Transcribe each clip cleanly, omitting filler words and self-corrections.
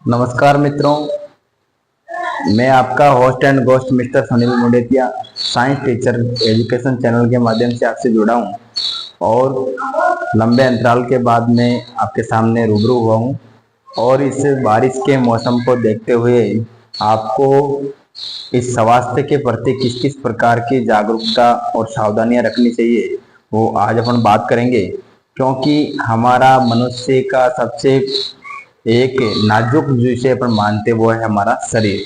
नमस्कार मित्रों, मैं आपका host and ghost mister Sunil Mundetiya science teacher education channel के माध्यम से आपसे जुड़ा हूं और लंबे अंतराल के बाद मैं आपके सामने रूबरू हुआ हूं। और इस बारिश के मौसम को देखते हुए आपको इस स्वास्थ्य के प्रति किस किस प्रकार की जागरूकता और सावधानियां रखनी चाहिए वो आज अपन बात करेंगे। क्योंकि हमारा मनुष्य का सबसे एक नाजुक जिसे अपन मानते वो है हमारा शरीर।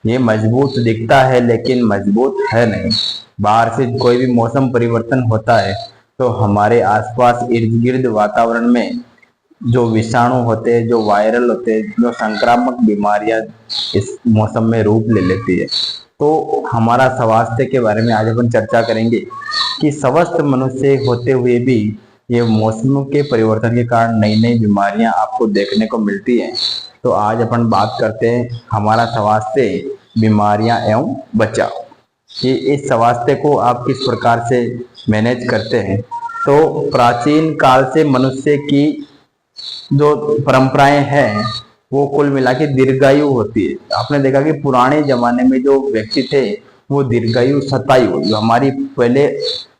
ये मजबूत दिखता है लेकिन मजबूत है नहीं। बाहर से कोई भी मौसम परिवर्तन होता है तो हमारे आसपास इर्द गिर्द वातावरण में जो विषाणु होते हैं, जो वायरल होते हैं, जो संक्रामक बीमारियां इस मौसम में रूप ले लेती है। तो हमारा स्वास्थ्य के बारे में आज अपन चर्चा करेंगे कि स्वस्थ मनुष्य होते हुए भी ये मौसमों के परिवर्तन के कारण नई नई बीमारियां आपको देखने को मिलती हैं। तो आज अपन बात करते हैं हमारा स्वास्थ्य, बीमारियां एवं बचाव कि इस स्वास्थ्य को आप किस प्रकार से मैनेज करते हैं। तो प्राचीन काल से मनुष्य की जो परंपराएं हैं वो कुल मिला के दीर्घायु होती है। आपने देखा कि पुराने जमाने में जो व्यक्ति थे वो दीर्घायु, शतायु, जो हमारी पहले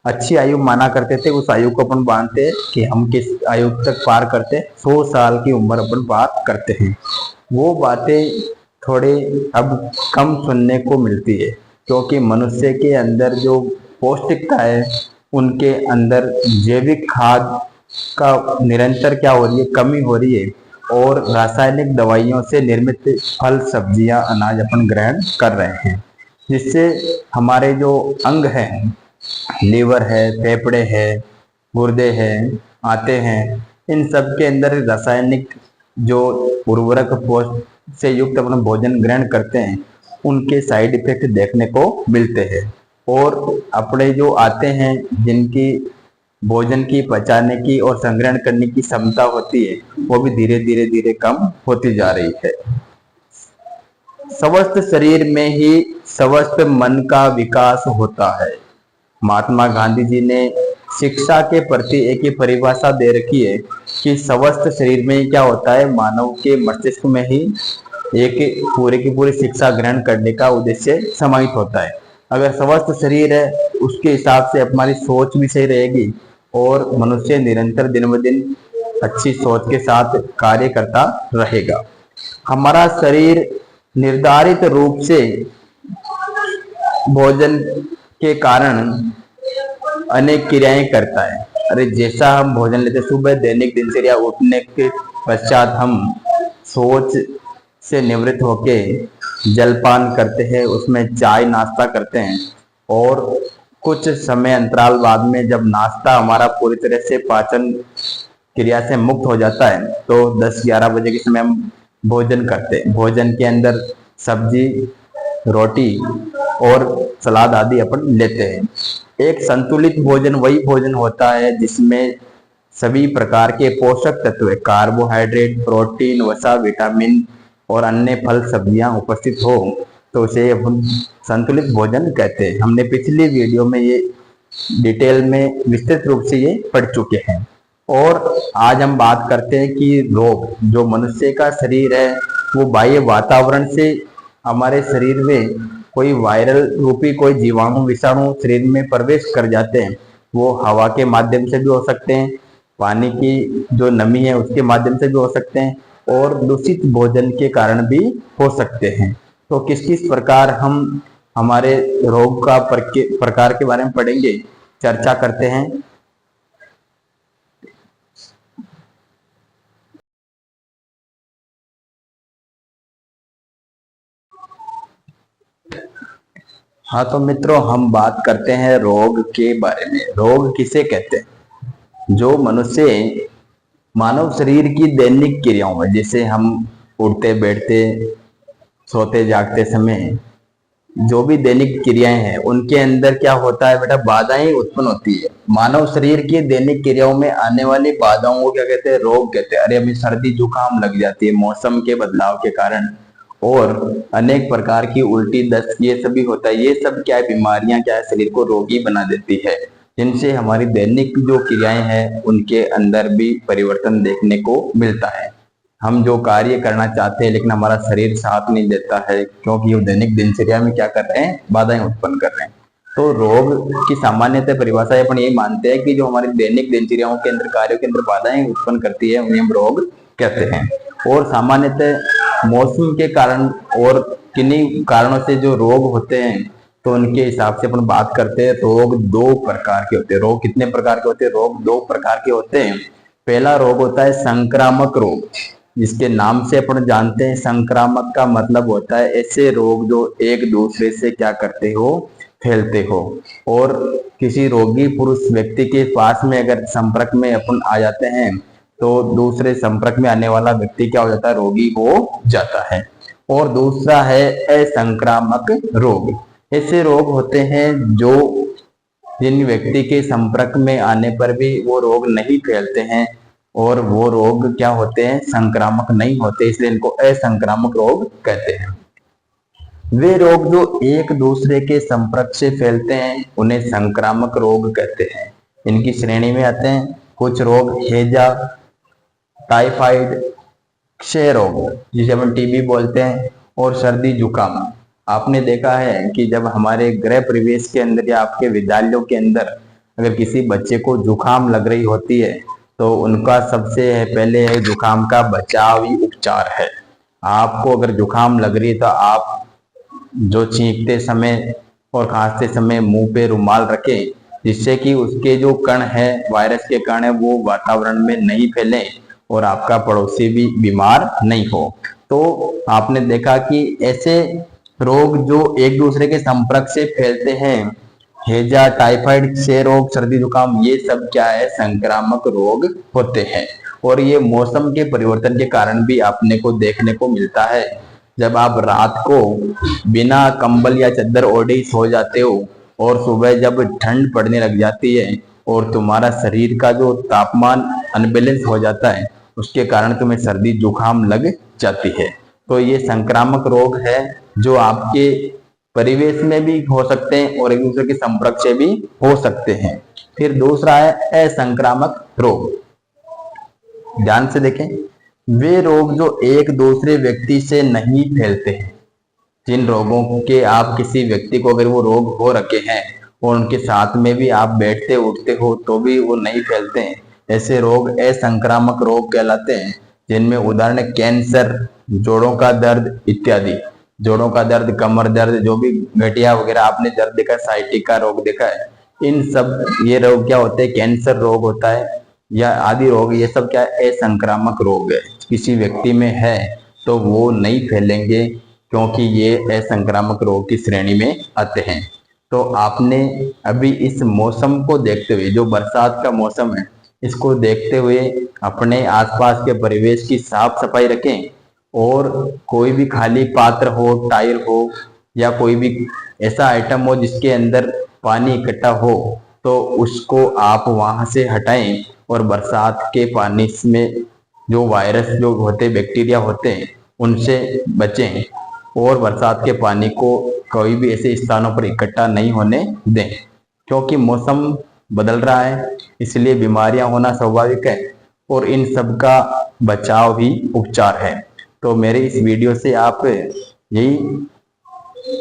अच्छी आयु माना करते थे, उस आयु को अपन मानते हैं कि हम किस आयु तक पार करते हैं। 100 साल की उम्र अपन पार करते हैं। वो बातें थोड़े अब कम सुनने को मिलती है क्योंकि मनुष्य के अंदर जो पौष्टिकता है, उनके अंदर जैविक खाद का निरंतर क्या हो रही है, कमी हो रही है। और रासायनिक दवाइयों से निर्मित फल, सब्जियां, अनाज अपन ग्रहण कर रहे हैं, जिससे हमारे जो अंग हैं, लीवर है, फेफड़े है, गुर्दे हैं, आते हैं, इन सब के अंदर रासायनिक जो उर्वरक पोषक से युक्त अपना भोजन ग्रहण करते हैं, उनके साइड इफेक्ट देखने को मिलते हैं। और अपने जो आते हैं, जिनकी भोजन की पचाने की और संग्रहण करने की क्षमता होती है, वो भी धीरे धीरे धीरे कम होती जा रही है। स्वस्थ शरीर में ही स्वस्थ मन का विकास होता है। महात्मा गांधी जी ने शिक्षा के प्रति एक ही परिभाषा दे रखी है कि स्वस्थ शरीर में क्या होता है, मानव के मस्तिष्क में ही एक पूरी की पूरी शिक्षा ग्रहण करने का उद्देश्य समाहित होता है। अगर स्वस्थ शरीर है, उसके हिसाब से हमारी सोच भी सही रहेगी और मनुष्य निरंतर दिन ब दिन अच्छी सोच के साथ कार्य करता रहेगा। हमारा शरीर निर्धारित रूप से भोजन के कारण अनेक क्रियाएं करता है। अरे जैसा हम भोजन लेते, सुबह दैनिक दिनचर्या उठने के पश्चात हम सोच से निवृत्त होके जलपान करते हैं, उसमें चाय नाश्ता करते हैं। और कुछ समय अंतराल बाद में जब नाश्ता हमारा पूरी तरह से पाचन क्रिया से मुक्त हो जाता है तो 10-11 बजे के समय हम भोजन करते हैं। भोजन के अंदर सब्जी, रोटी और सलाद आदि अपन लेते हैं। एक संतुलित भोजन वही भोजन होता है जिसमें सभी प्रकार के पोषक तत्व, कार्बोहाइड्रेट, प्रोटीन, वसा, विटामिन और अन्य फल सब्जियां उपस्थित हो, तो उसे अपन संतुलित भोजन कहते हैं। हमने पिछली वीडियो में ये डिटेल में विस्तृत रूप से ये पढ़ चुके हैं। और आज हम बात करते हैं कि रोग, जो मनुष्य का शरीर है, वो बाह्य वातावरण से हमारे शरीर में कोई वायरल रूपी कोई जीवाणु, विषाणु शरीर में प्रवेश कर जाते हैं। वो हवा के माध्यम से भी हो सकते हैं, पानी की जो नमी है उसके माध्यम से भी हो सकते हैं, और दूषित भोजन के कारण भी हो सकते हैं। तो किस किस प्रकार हम हमारे रोग का प्रकार के बारे में पढ़ेंगे, चर्चा करते हैं। हाँ तो मित्रों, हम बात करते हैं रोग के बारे में। रोग किसे कहते हैं? जो मनुष्य मानव शरीर की दैनिक क्रियाओं में, जैसे हम उठते बैठते, सोते जागते समय जो भी दैनिक क्रियाएं हैं, उनके अंदर क्या होता है बेटा, बाधाएं उत्पन्न होती है। मानव शरीर की दैनिक क्रियाओं में आने वाली बाधाओं को क्या कहते हैं? रोग कहते हैं। अरे हमें सर्दी जुकाम लग जाती है मौसम के बदलाव के कारण, और अनेक प्रकार की उल्टी, दस्त, ये सब भी होता है। ये सब क्या है, बीमारियां क्या है, शरीर को रोगी बना देती है, जिनसे हमारी दैनिक जो क्रियाएं हैं उनके अंदर भी परिवर्तन देखने को मिलता है। हम जो कार्य करना चाहते हैं लेकिन हमारा शरीर साथ नहीं देता है, क्योंकि वो दैनिक दिनचर्या में क्या कर रहे हैं, बाधाएं उत्पन्न कर रहे हैं। तो रोग की सामान्यतः परिभाषा अपन ये मानते हैं कि जो हमारी दैनिक दिनचर्याओं के अंदर, कार्यों के अंदर बाधाएं उत्पन्न करती है, उन्हें हम रोग कहते हैं। और सामान्यतः मौसम के कारण और किन्हीं कारणों से जो रोग होते हैं, तो उनके हिसाब से अपन बात करते हैं। रोग दो प्रकार के होते हैं। रोग कितने प्रकार के होते हैं? रोग दो प्रकार के होते हैं। पहला रोग होता है संक्रामक रोग, जिसके नाम से अपन जानते हैं। संक्रामक का मतलब होता है ऐसे रोग जो एक दूसरे से क्या करते हो, फैलते हो। और किसी रोगी पुरुष व्यक्ति के पास में अगर संपर्क में अपन आ जाते हैं, तो दूसरे संपर्क में आने वाला व्यक्ति क्या हो जाता है, रोगी हो जाता है। और दूसरा है असंक्रामक रोग। ऐसे रोग होते हैं जो जिन व्यक्ति के संपर्क में आने पर भी वो रोग नहीं फैलते हैं, और वो रोग क्या होते हैं, संक्रामक नहीं होते, इसलिए इनको असंक्रामक रोग कहते हैं। वे रोग जो एक दूसरे के संपर्क से फैलते हैं उन्हें संक्रामक रोग कहते हैं। इनकी श्रेणी में आते हैं कुछ रोग, हैजा, टाइफाइड, क्षय रोग जिसे अपन टीबी बोलते हैं, और सर्दी जुकाम। आपने देखा है कि जब हमारे गृह प्रवेश के अंदर या आपके विद्यालयों के अंदर अगर किसी बच्चे को जुकाम लग रही होती है, तो उनका सबसे पहले है जुकाम का बचावी उपचार है। आपको अगर जुकाम लग रही है तो आप जो छींकते समय और खांसते समय मुंह पे रुमाल रखें, जिससे कि उसके जो कण है, वायरस के कण है, वो वातावरण में नहीं फैले और आपका पड़ोसी भी बीमार नहीं हो। तो आपने देखा कि ऐसे रोग जो एक दूसरे के संपर्क से फैलते हैं, हैजा, टाइफाइड, क्षय रोग, सर्दी जुकाम, ये सब क्या है, संक्रामक रोग होते हैं। और ये मौसम के परिवर्तन के कारण भी आपने को देखने को मिलता है। जब आप रात को बिना कंबल या चादर ओढ़े सो जाते हो और सुबह जब ठंड पड़ने लग जाती है और तुम्हारा शरीर का जो तापमान अनबैलेंस हो जाता है, उसके कारण तुम्हें सर्दी जुकाम लग जाती है। तो ये संक्रामक रोग है जो आपके परिवेश में भी हो सकते हैं और एक दूसरे के संपर्क से भी हो सकते हैं। फिर दूसरा है असंक्रामक रोग। ध्यान से देखें, वे रोग जो एक दूसरे व्यक्ति से नहीं फैलते हैं। जिन रोगों के आप किसी व्यक्ति को अगर वो रोग हो रखे हैं और उनके साथ में भी आप बैठते उठते हो तो भी वो नहीं फैलते हैं, ऐसे रोग असंक्रामक रोग कहलाते हैं। जिनमें उदाहरण कैंसर, जोड़ों का दर्द इत्यादि। जोड़ों का दर्द, कमर दर्द, जो भी गठिया वगैरह आपने दर्द देखा है, साइटिका रोग देखा है, इन सब ये रोग क्या होते हैं, कैंसर रोग होता है या आदि रोग, ये सब क्या है, असंक्रामक रोग है। किसी व्यक्ति में है तो वो नहीं फैलेंगे, क्योंकि ये असंक्रामक रोग की श्रेणी में आते हैं। तो आपने अभी इस मौसम को देखते हुए, जो बरसात का मौसम है, इसको देखते हुए अपने आसपास के परिवेश की साफ सफाई रखें। और कोई भी खाली पात्र हो, टायर हो या कोई भी ऐसा आइटम हो जिसके अंदर पानी इकट्ठा हो, तो उसको आप वहां से हटाएं। और बरसात के पानी में जो वायरस जो होते, बैक्टीरिया होते हैं, उनसे बचें। और बरसात के पानी को कोई भी ऐसे स्थानों पर इकट्ठा नहीं होने दें, क्योंकि मौसम बदल रहा है, इसलिए बीमारियां होना स्वाभाविक है और इन सब का बचाव ही उपचार है। तो मेरे इस वीडियो से आप यही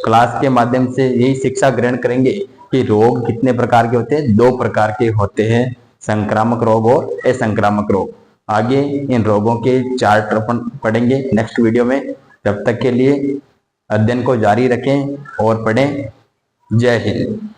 क्लास के माध्यम से यही शिक्षा ग्रहण करेंगे कि रोग कितने प्रकार के होते हैं। 2 प्रकार के होते हैं, संक्रामक रोग और असंक्रामक रोग। आगे इन रोगों के चार्ट अपन पढ़ेंगे नेक्स्ट वीडियो में। तब तक के लिए अध्ययन को जारी रखें और पढ़ें। जय हिंद।